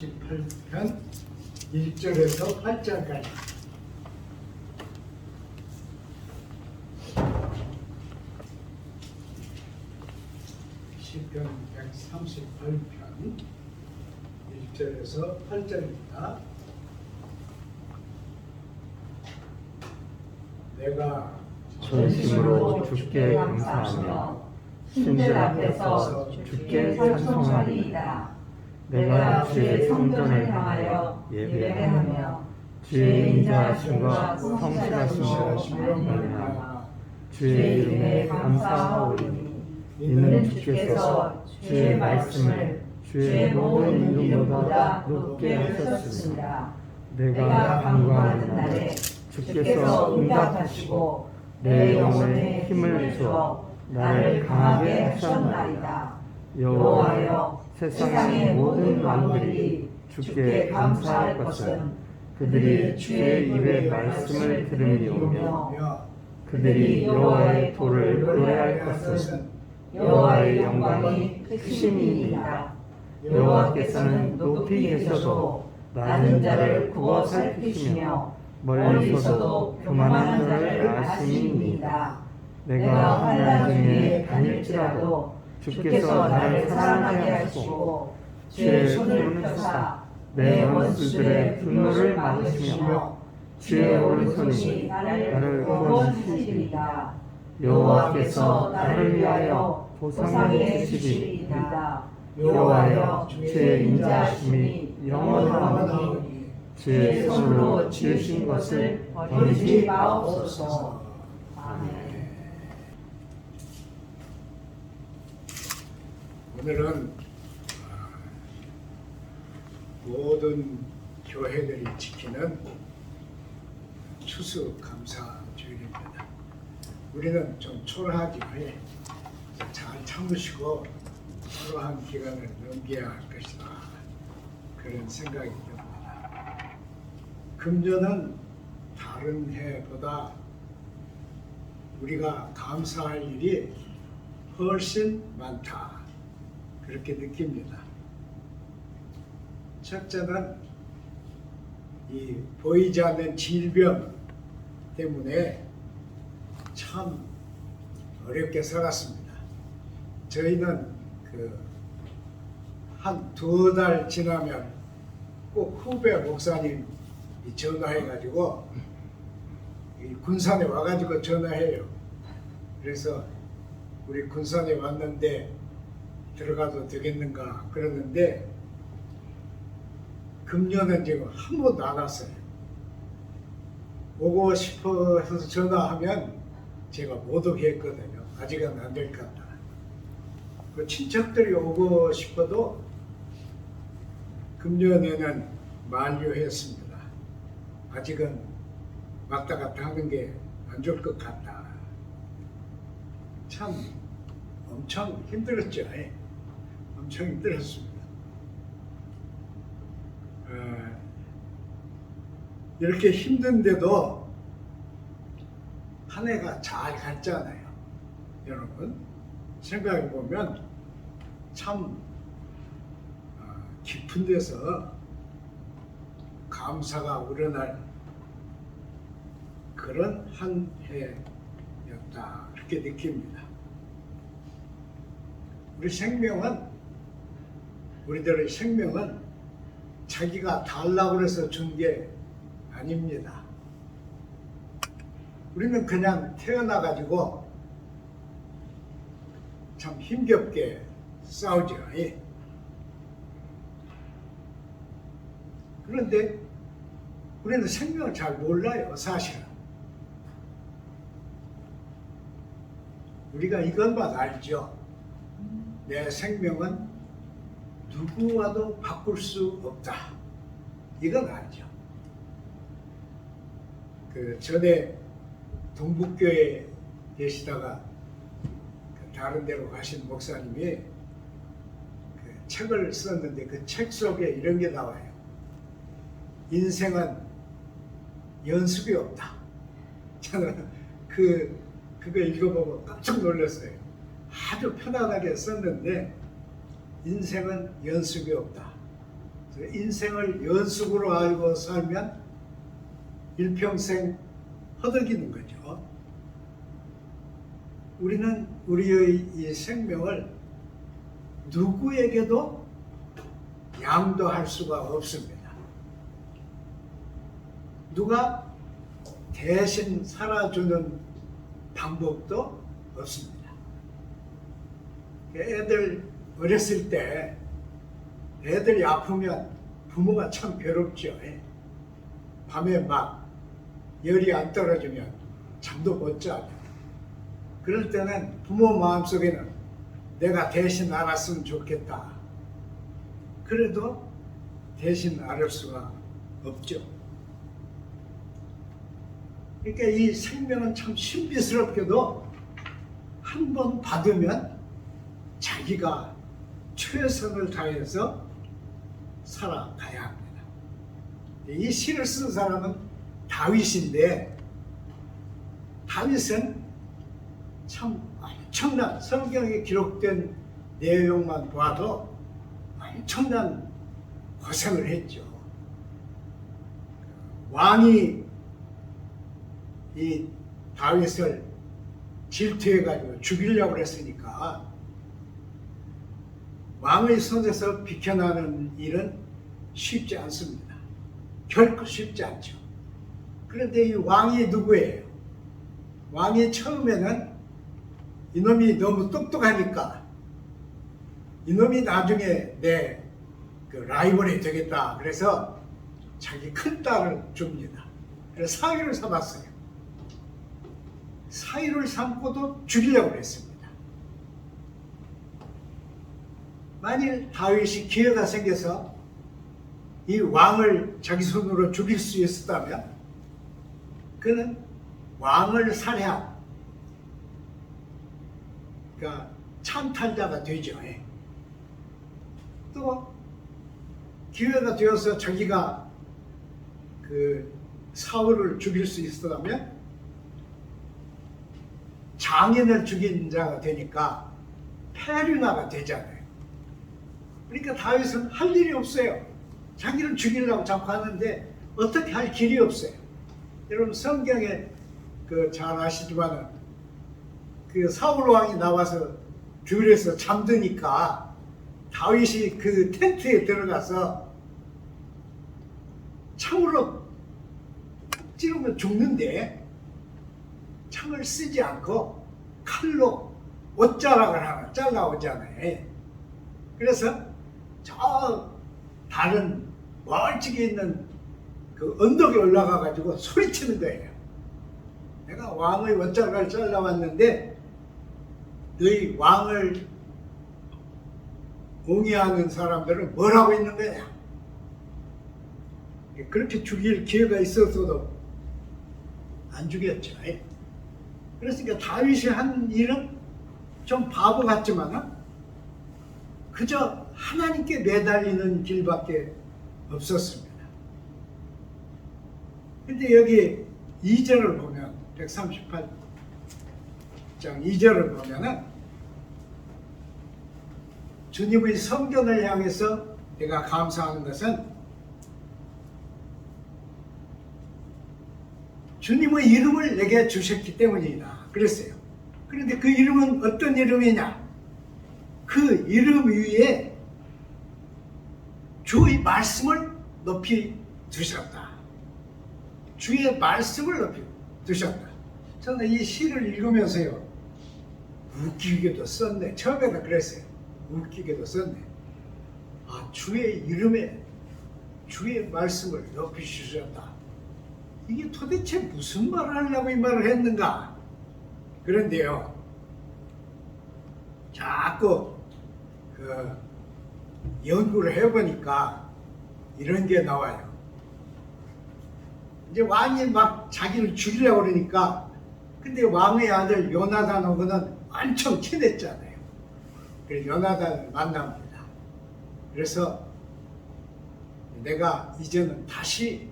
18편 1절에서 8절까지. 시편 138편 1절에서 8절입니다. 내가 전심으로 주께 감사하며 신들 앞에서 주께 찬송하리이다. 내가 주의 성전을 향하여 예배하며 주의 인자하심과 성실하심을 말하나 주의 이름에 감사하오리니 이는 주께서 주의 말씀을 주의 모든 이름보다 높게 하셨습니다. 내가 간구하는 날에 주께서 응답하시고 내 영혼에 힘을 주어 나를 강하게 하셨나이다. 여호와여, 세상의 모든 왕들이 주께 감사할 것은 그들이 주의 입의 말씀을 들음이오며 그들이 여호와의 도를 노래할 것은 여호와의 영광이 크심이니이다. 여호와께서는 높이 계셔도 낮은 자를 구워 살피시며 멀리서도 교만한 자를 아심이니이다. 내가 환난 중에 다닐지라도 주께서 나를 살아나게 하시고 주의 손을 펴사 내 원수들의 분노를 막으시며 주의 오른손이 나를 구원하시리이다. 여호와께서 나를 위하여 보상을 주시리이다. 여호와여, 주의 인자하심이 영원하오니 주의 손으로 지으신 것을 버리지 마옵소서. 아멘. 오늘은 모든 교회들이 지키는 추수감사주일입니다. 우리는 좀 초라하지 잘 참으시고 초라한 기간을 넘겨야 할 것이다, 그런 생각이 듭니다. 금년은 다른 해보다 우리가 감사할 일이 훨씬 많다, 그렇게 느낍니다. 첫째는 이 보이지 않는 질병 때문에 참 어렵게 살았습니다. 저희는 한 2달 지나면 꼭 후배 목사님이 전화해가지고 군산에 와가지고 전화해요. 그래서 우리 군산에 왔는데 들어가도 되겠는가 그러는데 금년은 지금 한 번도 안 왔어요. 오고 싶어 해서 전화하면 제가 못 오게 했거든요. 아직은 안 될 것 같다. 그 친척들이 오고 싶어도 금년에는 만류했습니다. 아직은 왔다 갔다 하는 게 안 좋을 것 같다. 참 엄청 힘들었죠. 엄청 힘들었습니다. 이렇게 힘든데도 한 해가 잘 갔잖아요. 여러분 생각해 보면 참 깊은 데서 감사가 우러날 그런 한 해였다, 그렇게 느낍니다. 우리들의 생명은 자기가 달라고 해서 준 게 아닙니다. 우리는 그냥 태어나가지고 참 힘겹게 싸우죠. 그런데 우리는 생명을 잘 몰라요, 사실은. 우리가 이것만 알죠. 내 생명은 누구와도 바꿀 수 없다, 이건 알죠. 전에 동북교회에 계시다가 다른 데로 가신 목사님이 책을 썼는데 그 책 속에 이런 게 나와요. 인생은 연습이 없다. 저는 그거 읽어보고 깜짝 놀랐어요. 아주 편안하게 썼는데 인생은 연습이 없다. 인생을 연속으로 알고 살면 일평생 허덕이는 거죠. 우리는 우리의 이 생명을 누구에게도 양도할 수가 없습니다. 누가 대신 살아주는 방법도 없습니다. 애들 어렸을 때 애들이 아프면 부모가 참 괴롭죠. 밤에 막 열이 안 떨어지면 잠도 못 자요. 그럴 때는 부모 마음속에는 내가 대신 알았으면 좋겠다. 그래도 대신 알을 수가 없죠. 그러니까 이 생명은 참 신비스럽게도 한 번 받으면 자기가 최선을 다해서 살아가야 합니다. 이 시를 쓴 사람은 다윗인데, 다윗은 참 엄청난, 성경에 기록된 내용만 봐도 엄청난 고생을 했죠. 왕이 이 다윗을 질투해가지고 죽이려고 했으니까 왕의 손에서 비켜나는 일은 쉽지 않습니다. 결코 쉽지 않죠. 그런데 이 왕이 누구예요? 왕이 처음에는 이놈이 너무 똑똑하니까 이놈이 나중에 내 라이벌이 되겠다. 그래서 자기 큰 딸을 줍니다. 그래서 사위를 삼았어요. 사위를 삼고도 죽이려고 했습니다. 만일 다윗이 기회가 생겨서 이 왕을 자기 손으로 죽일 수 있었다면 그는 왕을 살해한, 그러니까 찬탈자가 되죠. 또 기회가 되어서 자기가 그 사울을 죽일 수 있었다면 장인을 죽인 자가 되니까 페류나가 되잖아요. 그러니까 다윗은 할 일이 없어요. 자기를 죽이려고 자꾸 하는데 어떻게 할 길이 없어요. 여러분 성경에 잘 아시지만은 사울 왕이 나와서 들에서 잠드니까 다윗이 그 텐트에 들어가서 창으로 찌르면 죽는데 창을 쓰지 않고 칼로 옷자락을 하나 잘라오잖아요. 그래서 저 다른 멀찍이 있는 그 언덕에 올라가 가지고 소리치는 거예요. 내가 왕의 옷자락을 잘라왔는데 너희 왕을 옹이하는 사람들은 뭘 하고 있는 거야? 그렇게 죽일 기회가 있었어도 안 죽였죠. 그러니까 다윗이 한 일은 좀 바보 같지만 그저 하나님께 매달리는 길밖에 없었습니다. 근데 여기 2절을 보면 138장 2절을 보면은 주님의 성전을 향해서 내가 감사하는 것은 주님의 이름을 내게 주셨기 때문이다. 그랬어요. 그런데 그 이름은 어떤 이름이냐? 그 이름 위에 주의 말씀을 높이 두셨다. 주의 말씀을 높이 두셨다. 저는 이 시를 읽으면서요, 웃기게도 썼네. 처음에는 그랬어요. 웃기게도 썼네. 아, 주의 이름에 주의 말씀을 높이 주셨다. 이게 도대체 무슨 말을 하려고 이 말을 했는가? 그런데요, 자꾸 연구를 해보니까 이런 게 나와요. 이제 왕이 막 자기를 죽이려고 그러니까, 근데 왕의 아들 요나단하고는 엄청 친했잖아요. 그래서 요나단을 만납니다. 그래서 내가 이제는 다시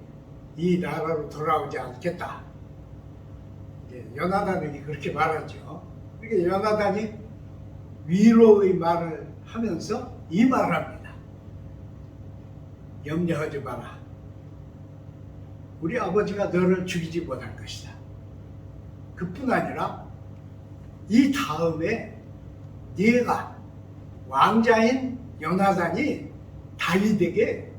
이 나라로 돌아오지 않겠다. 이제 요나단에게 그렇게 말하죠. 그러니까 요나단이 위로의 말을 하면서 이 말을 합니다. 염려하지 마라. 우리 아버지가 너를 죽이지 못할 것이다. 그뿐 아니라 이 다음에 네가 왕자인 요나단이 다윗에게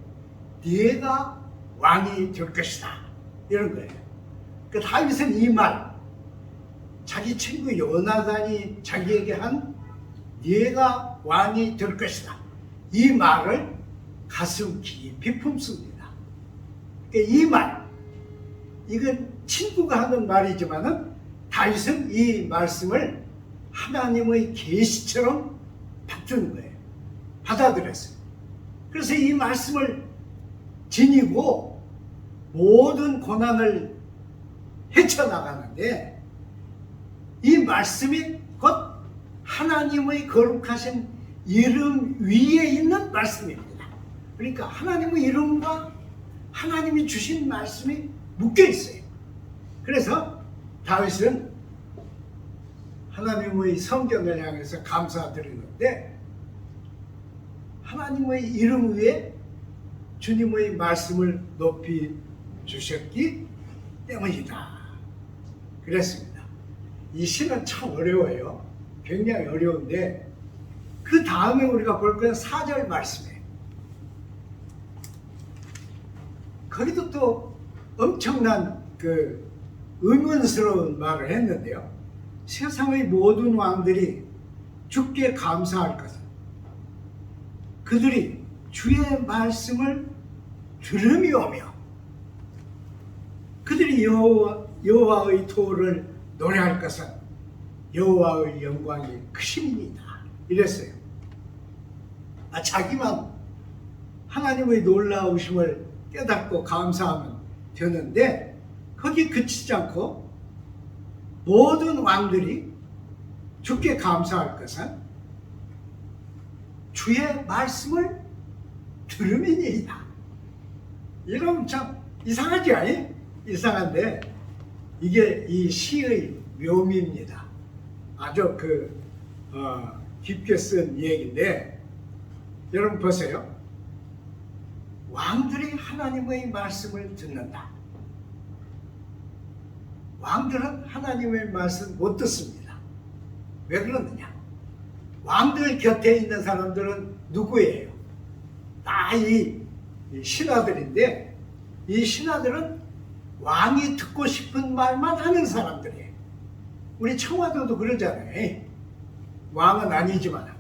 네가 왕이 될 것이다. 이런 거예요. 그 다윗은 이 말, 자기 친구 요나단이 자기에게 한 네가 왕이 될 것이다. 이 말을 가슴 깊이 품습니다. 그러니까 이 말, 이건 친구가 하는 말이지만은 다윗은 이 말씀을 하나님의 계시처럼 받는 거예요. 받아들였어요. 그래서 이 말씀을 지니고 모든 고난을 헤쳐나가는데 이 말씀이 곧 하나님의 거룩하신 이름 위에 있는 말씀입니다. 그러니까 하나님의 이름과 하나님이 주신 말씀이 묶여 있어요. 그래서 다윗은 하나님의 성전을 향해서 감사드리는데 하나님의 이름 위에 주님의 말씀을 높이 주셨기 때문이다. 그랬습니다. 이 시는 참 어려워요. 굉장히 어려운데 그 다음에 우리가 볼 건 4절 말씀이에요. 거기도 또 엄청난 그 의문스러운 말을 했는데요. 세상의 모든 왕들이 주께 감사할 것은 그들이 주의 말씀을 들으며오며 그들이 여호와의 도를 노래할 것은 여호와의 영광이 크심이니이다. 이랬어요. 자기만 하나님의 놀라우심을 깨닫고 감사하면 되는데 거기 그치지 않고 모든 왕들이 주께 감사할 것은 주의 말씀을 들음이니이다. 이러면 참 이상하지 않니? 이상한데 이게 이 시의 묘미입니다. 아주 깊게 쓴 얘기인데 여러분 보세요. 왕들이 하나님의 말씀을 듣는다. 왕들은 하나님의 말씀 못 듣습니다. 왜 그러느냐? 왕들 곁에 있는 사람들은 누구예요? 다 이 신하들인데 이 신하들은 왕이 듣고 싶은 말만 하는 사람들이에요. 우리 청와대도 그러잖아요. 왕은 아니지만.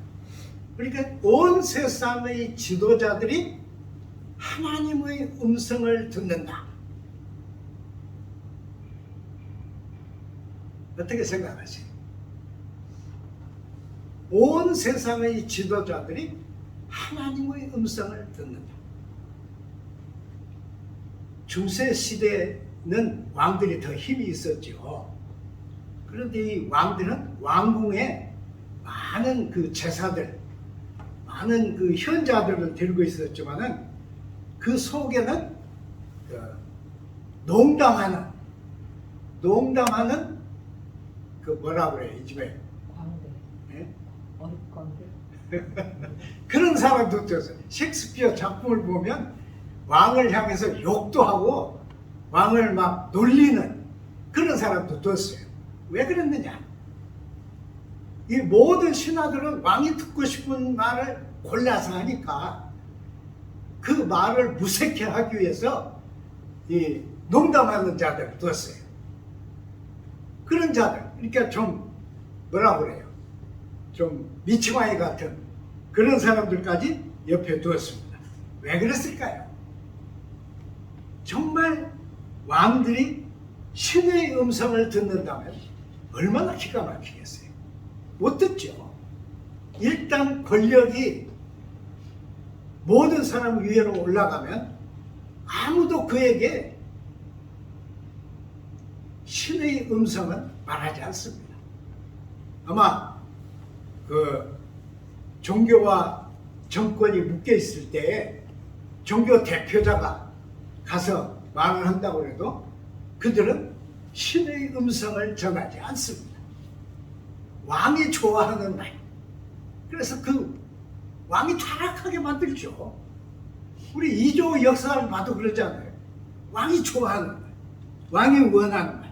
그러니까 온 세상의 지도자들이 하나님의 음성을 듣는다. 어떻게 생각하세요? 온 세상의 지도자들이 하나님의 음성을 듣는다. 중세 시대는 왕들이 더 힘이 있었죠. 그런데 이 왕들은 왕궁에 많은 그 제사들, 많은 그 현자들을 들고 있었지만은 그 속에는 농담하는 그 뭐라 그래 이 집에 광대. 예? 어릿광대. 그런 사람도 있었어요. 셰익스피어 작품을 보면 왕을 향해서 욕도 하고 왕을 막 놀리는 그런 사람도 뒀어요. 왜 그랬느냐? 이 모든 신하들은 왕이 듣고 싶은 말을 골라서 하니까 그 말을 무색해 하기 위해서 이 농담하는 자들을 뒀어요. 그런 자들, 그러니까 좀 뭐라 그래요? 좀 미치광이 같은 그런 사람들까지 옆에 두었습니다. 왜 그랬을까요? 정말 왕들이 신의 음성을 듣는다면 얼마나 기가 막히겠어요? 못 듣죠. 일단 권력이 모든 사람 위로 올라가면 아무도 그에게 신의 음성은 말하지 않습니다. 아마 그 종교와 정권이 묶여 있을 때 종교 대표자가 가서 말을 한다고 해도 그들은 신의 음성을 전하지 않습니다. 왕이 좋아하는 말. 그래서 그 왕이 타락하게 만들죠. 우리 이조 역사를 봐도 그러잖아요. 왕이 좋아하는 말, 왕이 원하는 말.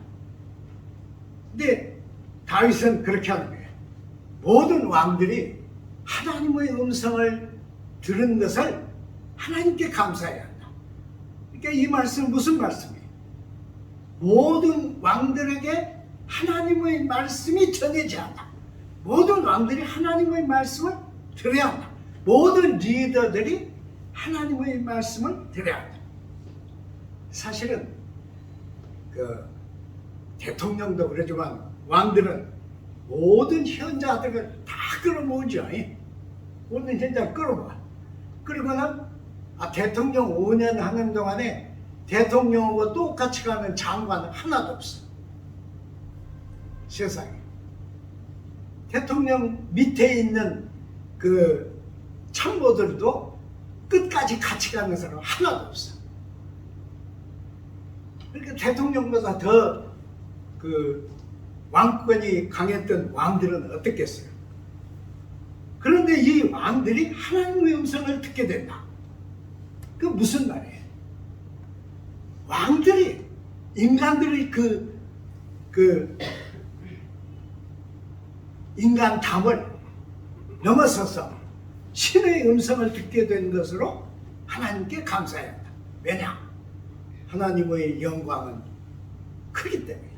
근데 다윗은 그렇게 하는 거예요. 모든 왕들이 하나님의 음성을 들은 것을 하나님께 감사해야 한다. 그러니까 이 말씀은 무슨 말씀이에요? 모든 왕들에게 하나님의 말씀이 전해져야 한다. 모든 왕들이 하나님의 말씀을 들어야 한다. 모든 리더들이 하나님의 말씀을 들어야 한다. 사실은 대통령도 그러지만 왕들은 모든 현자들을 다 끌어모으죠. 모든 현자를 끌어모아. 그리고는 대통령 5년 하는 동안에 대통령하고 똑같이 가는 장관은 하나도 없어. 세상에. 대통령 밑에 있는 그 참모들도 끝까지 같이 가는 사람 하나도 없어. 그러니까 대통령보다 더 그 왕권이 강했던 왕들은 어떻겠어요? 그런데 이 왕들이 하나님의 음성을 듣게 된다. 그 무슨 말이에요? 왕들이 인간들의 그 인간담을 넘어서서 신의 음성을 듣게 된 것으로 하나님께 감사해야 한다. 왜냐? 하나님의 영광은 크기 때문이다.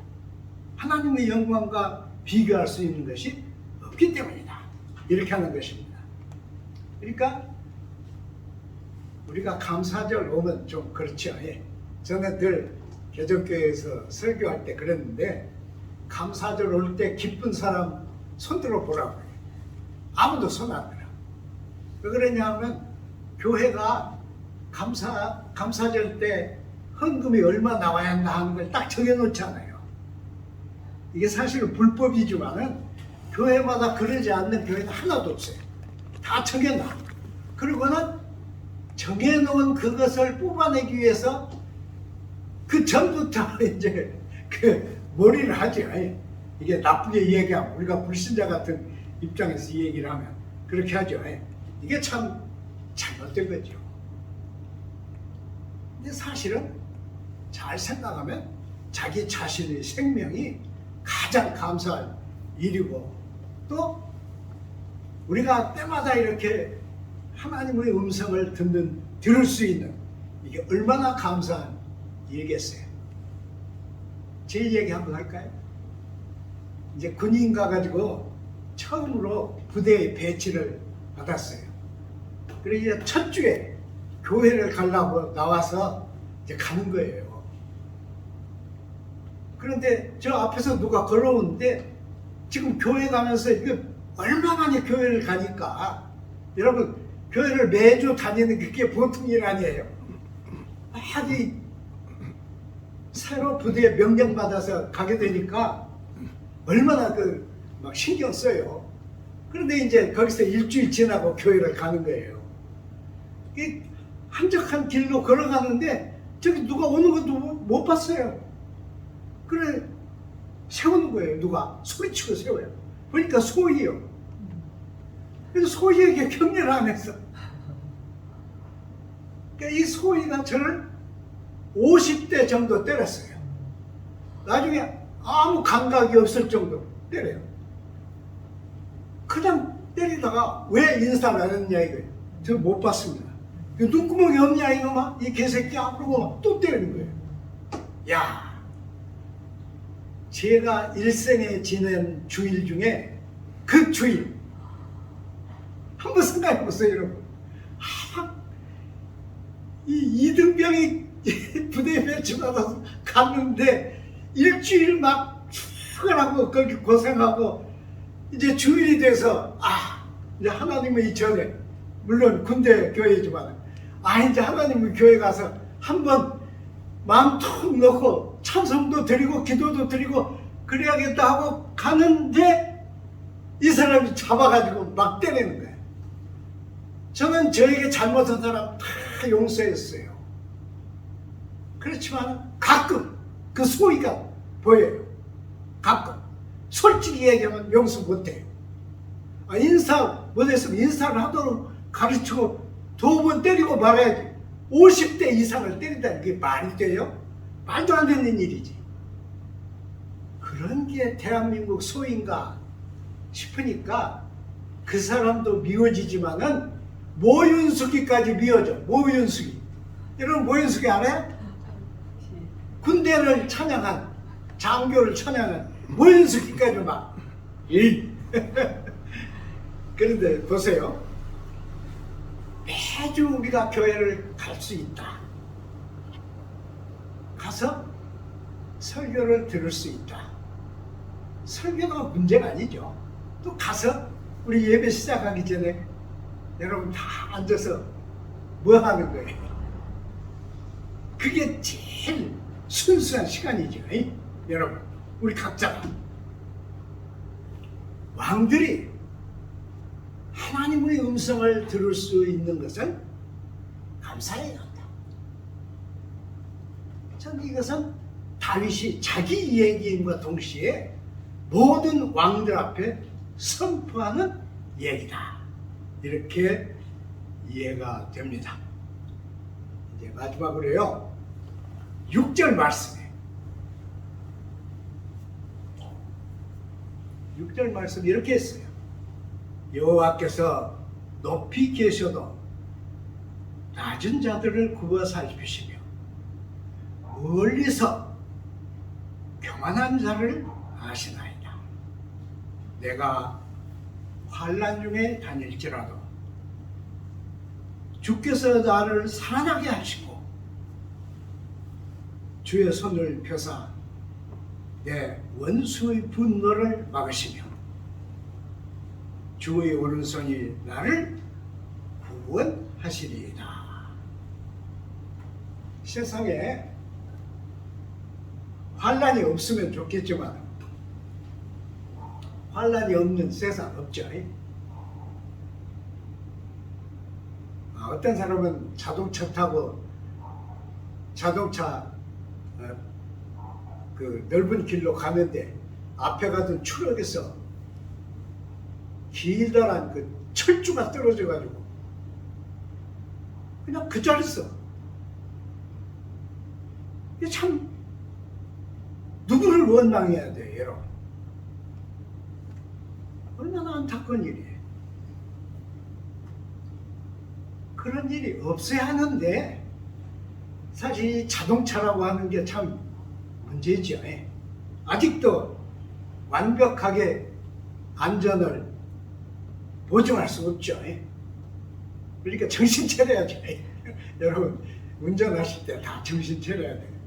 하나님의 영광과 비교할 수 있는 것이 없기 때문이다. 이렇게 하는 것입니다. 그러니까 우리가 감사절 오면 좀 그렇죠. 저는 늘 개정교회에서 설교할 때 그랬는데 감사절 올 때 기쁜 사람 손들어 보라고 해요. 아무도 손 안 들어. 왜 그러냐 하면 교회가 감사절 때 헌금이 얼마 나와야 한다 하는 걸 딱 정해놓잖아요. 이게 사실은 불법이지만은 교회마다 그러지 않는 교회는 하나도 없어요. 다 정해놔. 그리고는 정해놓은 그것을 뽑아내기 위해서 그 전부터 이제 그 머리를 하지. 이게 나쁘게 얘기하면 우리가 불신자 같은 입장에서 이 얘기를 하면 그렇게 하죠. 이게 참 잘못된 거죠. 근데 사실은 잘 생각하면 자기 자신의 생명이 가장 감사할 일이고 또 우리가 때마다 이렇게 하나님의 음성을 들을 수 있는 이게 얼마나 감사한 일이겠어요. 제 얘기 한번 할까요? 이제 군인 가가지고 처음으로 부대에 배치를 받았어요. 그래서 이제 첫 주에 교회를 가려고 나와서 이제 가는 거예요. 그런데 저 앞에서 누가 걸어오는데 지금 교회 가면서 이거 얼마 만에 교회를 가니까 여러분 교회를 매주 다니는 그게 보통 일 아니에요. 아주 새로 부대에 명령받아서 가게 되니까 얼마나 막 신경 써요. 그런데 이제 거기서 일주일 지나고 교회를 가는 거예요. 한적한 길로 걸어가는데 저기 누가 오는 것도 못 봤어요. 그래 세우는 거예요. 누가 소리치고 세워요. 보니까 소희요. 그래서 소희에게 격려를 안 했어. 그러니까 이 소희가 저를 50대 정도 때렸어요. 나중에 아무 감각이 없을 정도로 때려요. 그냥 때리다가 왜 인사를 안 했냐 이거예요. 저 못 봤습니다. 눈구멍이 없냐 이놈아 이 개새끼야 그러고 또 때리는 거예요. 야, 제가 일생에 지낸 주일 중에 그 주일 한번 생각해 보세요 여러분. 이 이등병이 부대에 배치받아서 갔는데 일주일 막 수고하고 거기 고생하고 이제 주일이 돼서 이제 하나님의 전에 물론 군대 교회지만 이제 하나님의 교회 가서 한번 마음 툭 넣고 찬송도 드리고 기도도 드리고 그래야겠다 하고 가는데 이 사람이 잡아가지고 막 때리는 거예요. 저는 저에게 잘못한 사람 다 용서했어요. 그렇지만 가끔 그 소리가 보여요. 가끔 솔직히 얘기하면 용서 못해요. 인사 못했으면 인사를 하도록 가르치고 2번 때리고 말아야지. 50대 이상을 때린다는 게 말이 돼요? 말도 안 되는 일이지. 그런 게 대한민국 소인가 싶으니까 그 사람도 미워지지만은 모윤숙이까지 미워져. 모윤숙이. 여러분 모윤숙이 알아요? 군대를 찬양한, 장교를 찬양한 모윤숙이까지 막. 그런데 보세요. 매주 우리가 교회를 갈 수 있다. 가서 설교를 들을 수 있다. 설교가 문제가 아니죠. 또 가서 우리 예배 시작하기 전에 여러분 다 앉아서 뭐 하는 거예요? 그게 제일 순수한 시간이죠. 여러분, 우리 각자가. 왕들이 하나님의 음성을 들을 수 있는 것을 감사해야 한다. 전 이것은 다윗이 자기 얘기임과 동시에 모든 왕들 앞에 선포하는 얘기다. 이렇게 이해가 됩니다. 이제 마지막으로요. 6절 말씀에 6절 말씀 이렇게 했어요. 여호와께서 높이 계셔도 낮은 자들을 구워 살피시며 멀리서 교만한 자를 아시나이다. 내가 환난 중에 다닐지라도 주께서 나를 살아나게 하시고 주의 손을 펴사 내 원수의 분노를 막으시며 주의 오른손이 나를 구원하시리이다. 세상에 환난이 없으면 좋겠지만 환난이 없는 세상 없죠. 어떤 사람은 자동차 타고 그 넓은 길로 가는데 앞에 가던 트럭에서 길다란 그 철주가 떨어져 가지고 그냥 그 자리에서 이게 참 누구를 원망해야 돼요, 여러분? 얼마나 안타까운 일이에요. 그런 일이 없어야 하는데 사실 이 자동차라고 하는 게 참 문제죠. 아직도 완벽하게 안전을 보증할 수 없죠. 그러니까 정신 차려야죠. 여러분 운전하실 때 다 정신 차려야 돼요.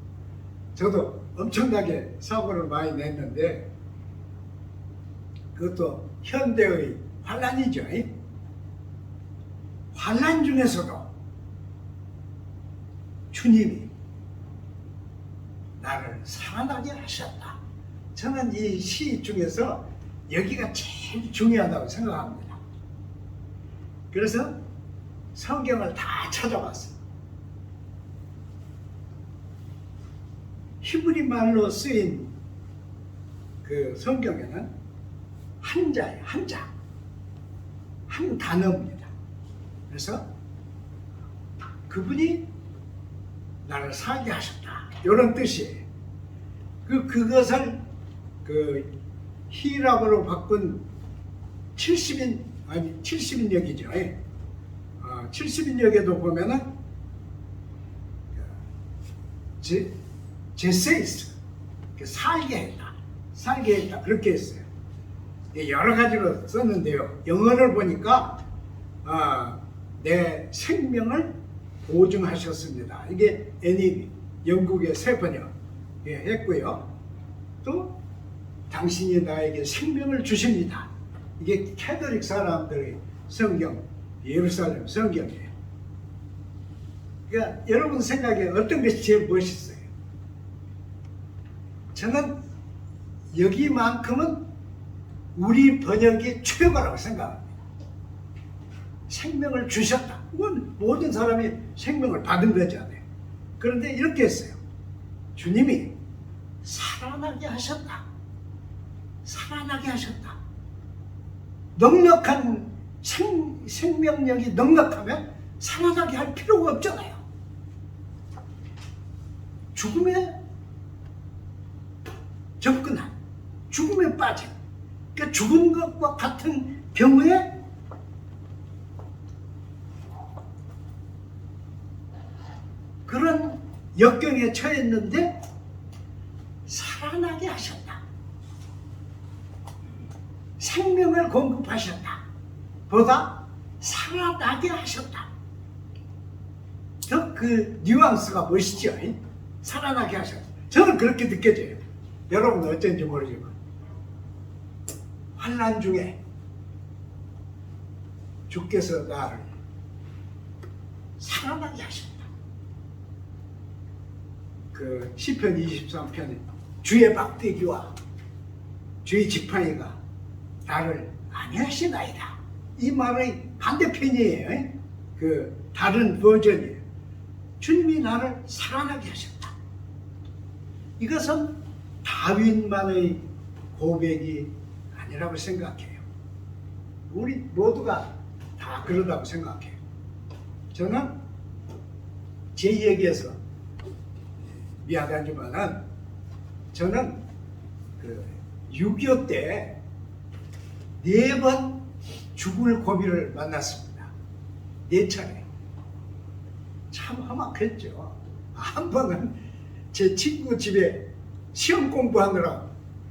저도 엄청나게 사고를 많이 냈는데 그것도 현대의 환난이죠. 환난 중에서도 주님이 나를 살아나게 하셨다. 저는 이 시 중에서 여기가 제일 중요하다고 생각합니다. 그래서 성경을 다 찾아봤어요. 히브리 말로 쓰인 그 성경에는 한자예요. 한자. 한 단어입니다. 그래서 그분이 나를 살게 하셨다. 이런 뜻이에요. 그것을 그 히랍어로 바꾼 70인역이죠. 70인역에도 보면은 제세이스 살게 했다. 살게 했다. 그렇게 했어요. 여러 가지로 썼는데요. 영어를 보니까 내 생명을 보증하셨습니다. 이게 NEB 영국의 새 번역 했고요. 또 당신이 나에게 생명을 주십니다. 이게 캐톨릭 사람들의 성경, 예루살렘 성경이에요. 그러니까 여러분 생각에 어떤 것이 제일 멋있어요? 저는 여기만큼은 우리 번역이 최고라고 생각합니다. 생명을 주셨다. 그건 모든 사람이 생명을 받은 거잖아요. 그런데 이렇게 했어요. 주님이 살아나게 하셨다. 살아나게 하셨다. 넉넉한 생명력이 넉넉하면 살아나게 할 필요가 없잖아요. 죽음에 접근한, 죽음에 빠진, 그러니까 죽은 것과 같은 경우에 그런 역경에 처했는데 살아나게 하셨다. 생명을 공급하셨다. 보다 살아나게 하셨다. 더 그 뉘앙스가 멋있죠. 살아나게 하셨다. 저는 그렇게 느껴져요. 여러분은 어쩐지 모르지만 환난 중에 주께서 나를 살아나게 하셨다. 그 시편 23편에 주의 막대기와 주의 지팡이가 나를 안위하시나이다. 이 말의 반대편이에요. 그 다른 버전이에요. 주님이 나를 살아나게 하셨다. 이것은 다윗만의 고백이 아니라고 생각해요. 우리 모두가 다 그러다고 생각해요. 저는 제 얘기에서 미안하지만은 저는 그 6.25 때 4번 죽을 고비를 만났습니다. 4차례. 참 험악했죠. 한 번은 제 친구 집에 시험 공부하느라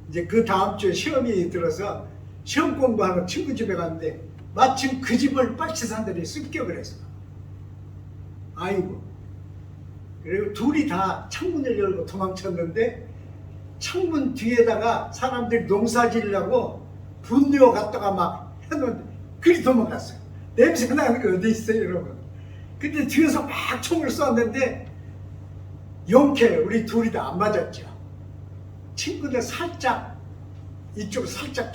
이제 그 다음 주에 시험이 들어서 시험 공부하러 친구 집에 갔는데 마침 그 집을 빨치산들이 습격을 했어. 아이고. 그리고 둘이 다 창문을 열고 도망쳤는데 창문 뒤에다가 사람들이 농사 지으려고 분뇨 갖다가 막 해놓는데 그리 도망갔어요. 냄새 나는 게 어디 있어요, 여러분? 근데 뒤에서 막 총을 쐈는데 용케 우리 둘이 다 안 맞았죠. 친구들 살짝 이쪽 살짝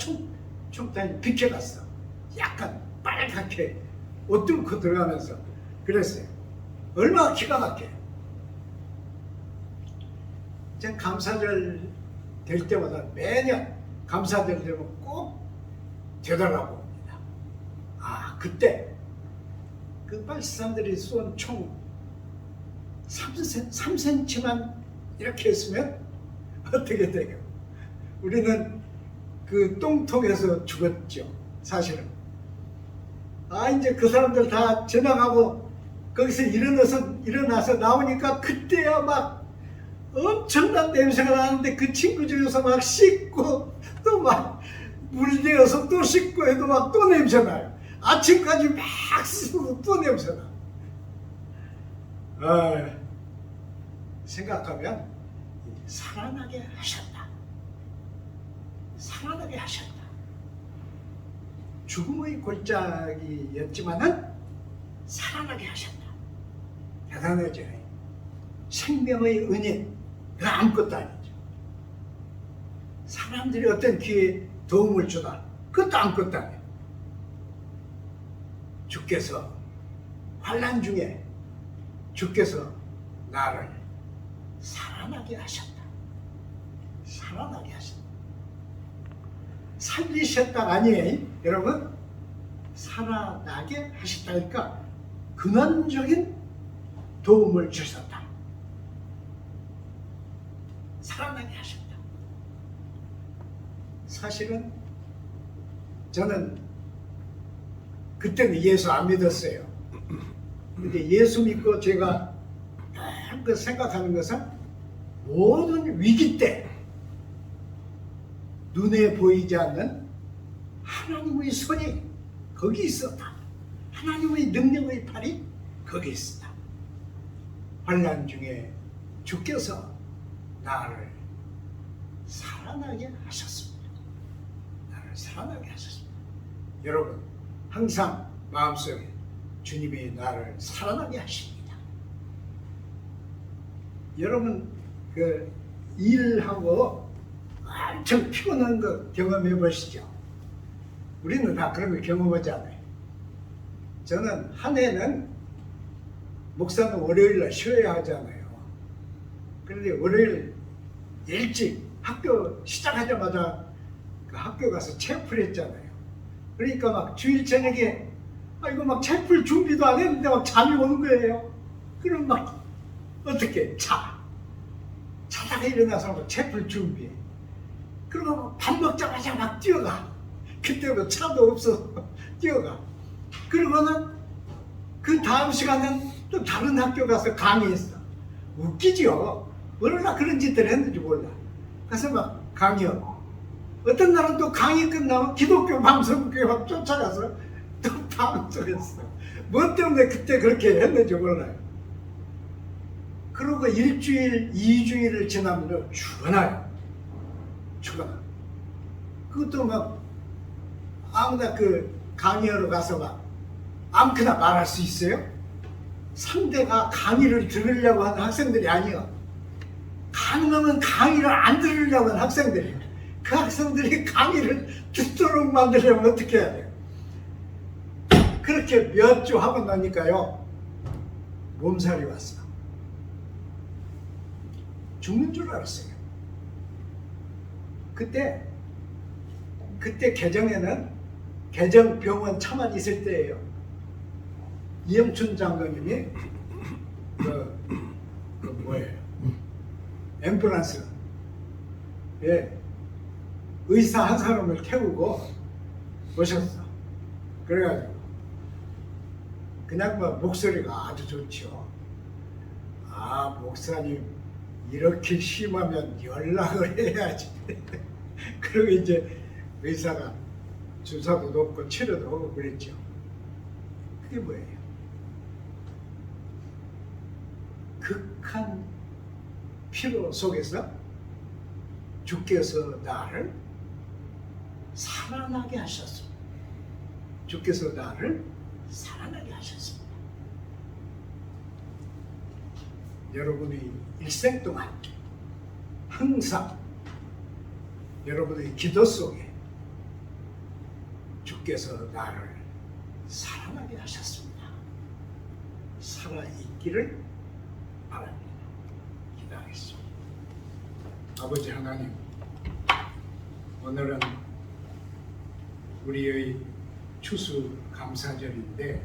총탄이 비켜갔어. 약간 빨갛게 옷 뚫고 들어가면서 그랬어요. 얼마나 기가 막혀. 전 감사절 될 때마다 매년 감사절 되면 꼭 되돌아봅니다. 아, 그때 그 빨치산들이 쏜 총 3cm만 이렇게 했으면 어떻게 돼요? 우리는 그 똥통에서 죽었죠, 사실은. 아, 이제 그 사람들 다 지나가고 거기서 일어나서 나오니까 그때야 막 엄청난 냄새가 나는데 그 친구 중에서 막 씻고 또 막 물대어서 또 씻고 해도 막 또 냄새 나요. 아침까지 막 쓰고 또 냄새 나. 생각하면 살아나게 하셨다. 살아나게 하셨다. 죽음의 골짜기였지만은 살아나게 하셨다. 대단하죠. 생명의 은인, 그 아무것도 아니죠. 사람들이 어떤 기회에 도움을 주다, 그것도 아무것도 아니에요. 주께서 환난 중에 주께서 나를 살아나게 하셨다. 살아나게 하셨다. 살리셨다 아니에요, 여러분? 살아나게 하셨다니까 근원적인 도움을 주셨다. 살아나게 하셨다. 사실은 저는 그때는 예수 안 믿었어요. 근데 예수 믿고 제가 그 생각하는 것은 모든 위기 때 눈에 보이지 않는 하나님의 손이 거기 있었다. 하나님의 능력의 팔이 거기 있었다. 환난 중에 주께서 나를 살아나게 하셨습니다. 나를 살아나게 하셨습니다. 여러분, 항상 마음속에 주님이 나를 살아나게 하십니다. 여러분, 그 일하고 엄청 피곤한 거 경험해 보시죠. 우리는 다 그런 걸 경험하잖아요. 저는 한 해는 목사는 월요일날 쉬어야 하잖아요. 그런데 월요일 일찍 학교 시작하자마자 그 학교 가서 체풀 했잖아요. 그러니까 막 주일 저녁에 이거 막 체풀 준비도 안 했는데 막 잠이 오는 거예요. 그럼 막 어떻게 자. 딱 일어나서 뭐 채플 준비해. 그리고 밥 먹자마자 막 뛰어가. 그때도 차도 없어. 뛰어가. 그리고는 그 다음 시간은 또 다른 학교 가서 강의했어. 웃기죠. 얼마나 그런 짓들 했는지 몰라. 그래서 막 강의하고. 어떤 날은 또 강의 끝나면 기독교 방송국에 막 쫓아가서 또 방송했어. 뭐 때문에 그때 그렇게 했는지 몰라요. 그러고 일주일, 2주일을 지나면 죽어나요. 죽어나. 그것도 막 아무나 그 강의하러 가서 막 아무나 말할 수 있어요? 상대가 강의를 들으려고 하는 학생들이 아니야. 가능하면 강의를 안 들으려고 하는 학생들이에요. 그 학생들이 강의를 듣도록 만들려면 어떻게 해야 돼요? 그렇게 몇 주 하고 나니까요, 몸살이 왔어. 죽는 줄 알았어요. 그때 개정병원 차만 있을 때예요. 이영춘 장관님이 앰뷸런스 의사 한 사람을 태우고 오셨어. 그래가지고 그냥 뭐 목소리가 아주 좋죠. 아, 목사님 이렇게 심하면 연락을 해야지. 그리고 이제 의사가 주사도 놓고 치료도 하고 그랬죠. 그게 뭐예요? 극한 피로 속에서 주께서 나를 살아나게 하셨습니다. 주께서 나를 살아나게 하셨습니다. 여러분의 일생 동안 항상 여러분의 기도 속에 주께서 나를 살아나게 하셨습니다. 살아있기를 바랍니다. 기도하겠습니다. 아버지 하나님, 오늘은 우리의 추수감사절인데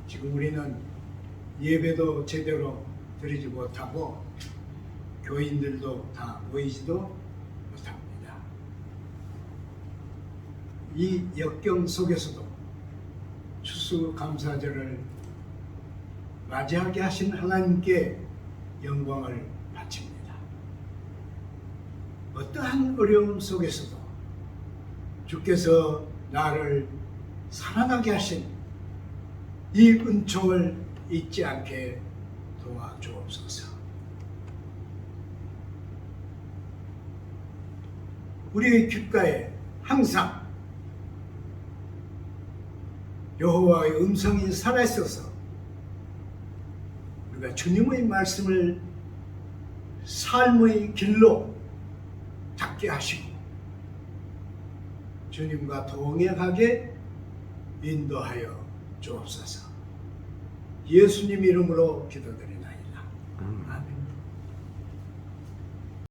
지금 우리는 예배도 제대로 드리지 못하고 교인들도 다 모이지도 못합니다. 이 역경 속에서도 추수감사절을 맞이하게 하신 하나님께 영광을 바칩니다. 어떠한 어려움 속에서도 주께서 나를 살아나게 하신 이 은총을 잊지 않게 도와주옵소서. 우리의 귓가에 항상 여호와의 음성이 살아있어서 우리가 주님의 말씀을 삶의 길로 잡게 하시고 주님과 동행하게 인도하여 주옵소서. 예수님 이름으로 기도드리나이다. 아멘.